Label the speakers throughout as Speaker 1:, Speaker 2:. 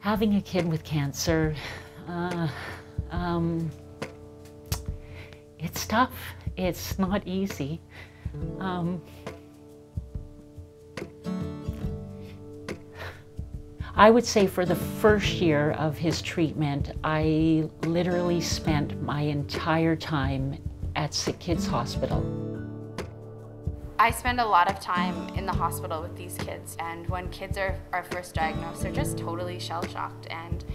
Speaker 1: Having a kid with cancer, it's tough. It's not easy. I would say for the first year of his treatment, I literally spent my entire time at SickKids Hospital.
Speaker 2: I spend a lot of time in the hospital with these kids, and when kids are first diagnosed, they're just totally shell-shocked, and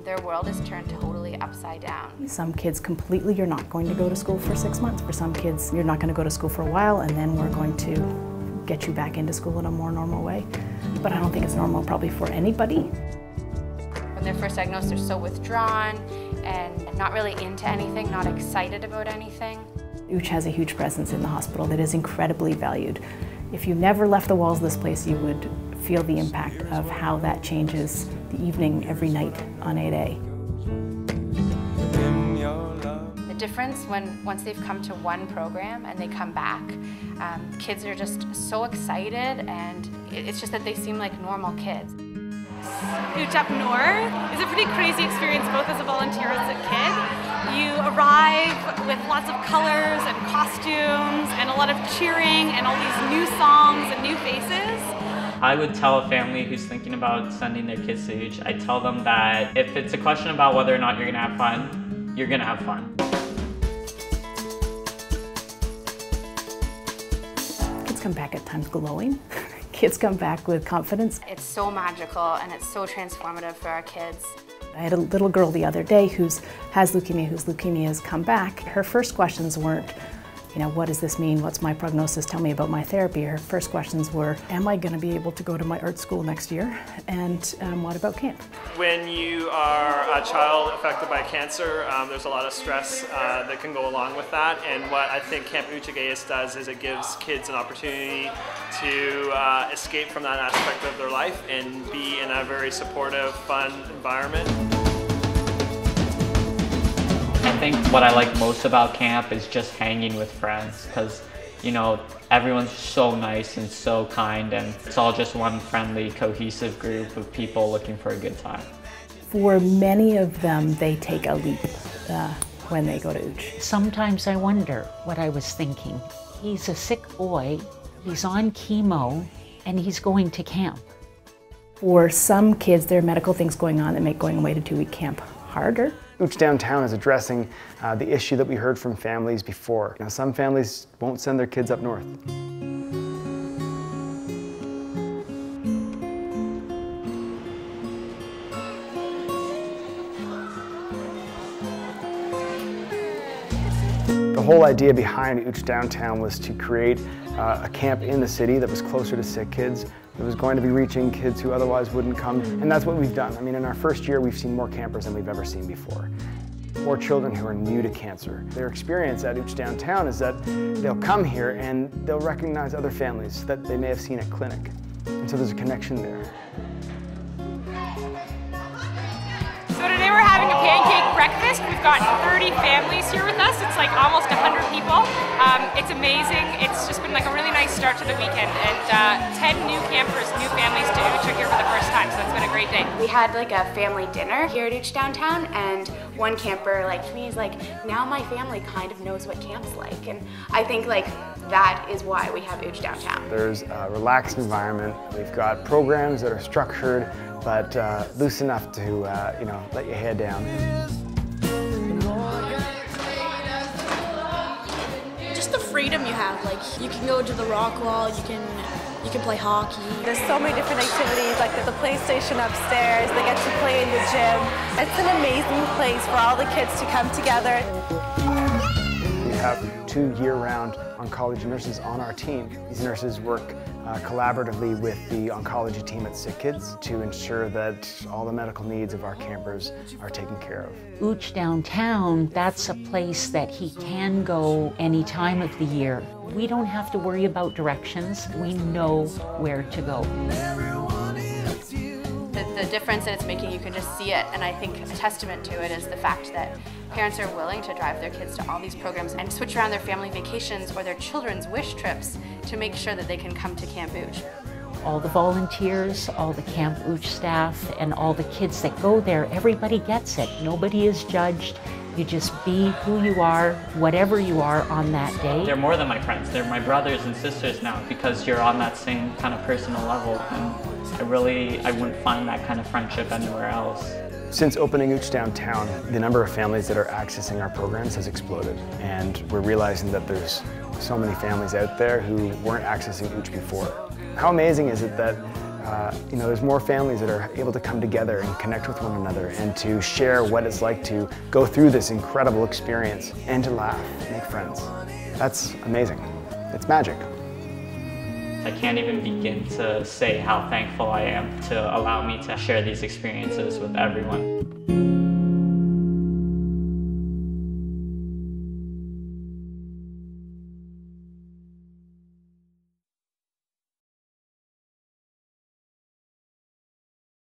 Speaker 2: their world is turned totally upside down.
Speaker 3: Some kids completely, you're not going to go to school for 6 months. For some kids, you're not going to go to school for a while, and then we're going to get you back into school in a more normal way. But I don't think it's normal probably for anybody.
Speaker 2: When they're first diagnosed, they're so withdrawn and not really into anything, not excited about anything.
Speaker 3: Ooch has a huge presence in the hospital that is incredibly valued. If you never left the walls of this place, you would feel the impact of how that changes the evening every night on 8A.
Speaker 2: The difference once they've come to one program and they come back, kids are just so excited, and it's just that they seem like normal kids.
Speaker 4: Ooch up north is a pretty crazy experience, both as a volunteer and as a kid. You arrive with lots of colors and costumes and a lot of cheering and all these new songs and new faces.
Speaker 5: I would tell a family who's thinking about sending their kids to Ooch, I tell them that if it's a question about whether or not you're gonna have fun, you're gonna have fun.
Speaker 3: Kids come back at times glowing. Kids come back with confidence.
Speaker 2: It's so magical and it's so transformative for our kids.
Speaker 3: I had a little girl the other day whose leukemia has come back. Her first questions weren't, what does this mean? What's my prognosis? Tell me about my therapy. Her first questions were, am I going to be able to go to my art school next year? And what about camp?
Speaker 6: When you are a child affected by cancer, there's a lot of stress that can go along with that. And what I think Camp Oochigeas does is it gives kids an opportunity to escape from that aspect of their life and be in a very supportive, fun environment.
Speaker 5: I think what I like most about camp is just hanging with friends, because everyone's so nice and so kind, and it's all just one friendly, cohesive group of people looking for a good time.
Speaker 3: For many of them, they take a leap when they go to Ooch.
Speaker 1: Sometimes I wonder what I was thinking. He's a sick boy, he's on chemo, and he's going to camp.
Speaker 3: For some kids, there are medical things going on that make going away to 2-week camp harder.
Speaker 7: Ooch Downtown is addressing the issue that we heard from families before. Some families won't send their kids up north. The whole idea behind Ooch Downtown was to create a camp in the city that was closer to sick kids. It was going to be reaching kids who otherwise wouldn't come, and that's what we've done. In our first year, we've seen more campers than we've ever seen before. More children who are new to cancer. Their experience at Ooch Downtown is that they'll come here and they'll recognize other families that they may have seen at clinic. And so there's a connection there.
Speaker 4: So today we're having a pancake breakfast. We've got 30 families here with us. It's like almost 100 people. It's amazing. It's just been like a really nice start to the weekend, and 10 new campers, new families to Ooch are here for the first time, so it's been a great day.
Speaker 2: We had like a family dinner here at Ooch Downtown, and one camper to me is like, now my family kind of knows what camp's like, and I think that is why we have Ooch Downtown.
Speaker 7: There's a relaxed environment. We've got programs that are structured, but loose enough to let your head down.
Speaker 8: Just the freedom you have, you can go to the rock wall, you can play hockey.
Speaker 9: There's so many different activities, like there's a PlayStation upstairs, they get to play in the gym. It's an amazing place for all the kids to come together.
Speaker 7: We have 2 year-round oncology nurses on our team. These nurses work collaboratively with the oncology team at SickKids to ensure that all the medical needs of our campers are taken care of.
Speaker 1: Ooch Downtown, that's a place that he can go any time of the year. We don't have to worry about directions. We know where to go.
Speaker 2: The difference that it's making, you can just see it, and I think a testament to it is the fact that parents are willing to drive their kids to all these programs and switch around their family vacations or their children's wish trips to make sure that they can come to Camp Ooch.
Speaker 1: all the volunteers, all the Camp Ooch staff, and all the kids that go there, everybody gets it. Nobody is judged. You just be who you are, whatever you are on that day.
Speaker 5: They're more than my friends. They're my brothers and sisters now because you're on that same kind of personal level. And I wouldn't find that kind of friendship anywhere else.
Speaker 7: Since opening Ooch Downtown, the number of families that are accessing our programs has exploded. And we're realizing that there's so many families out there who weren't accessing Ooch before. How amazing is it that there's more families that are able to come together and connect with one another and to share what it's like to go through this incredible experience and to laugh, make friends. That's amazing. It's magic.
Speaker 5: I can't even begin to say how thankful I am to allow me to share these experiences with everyone.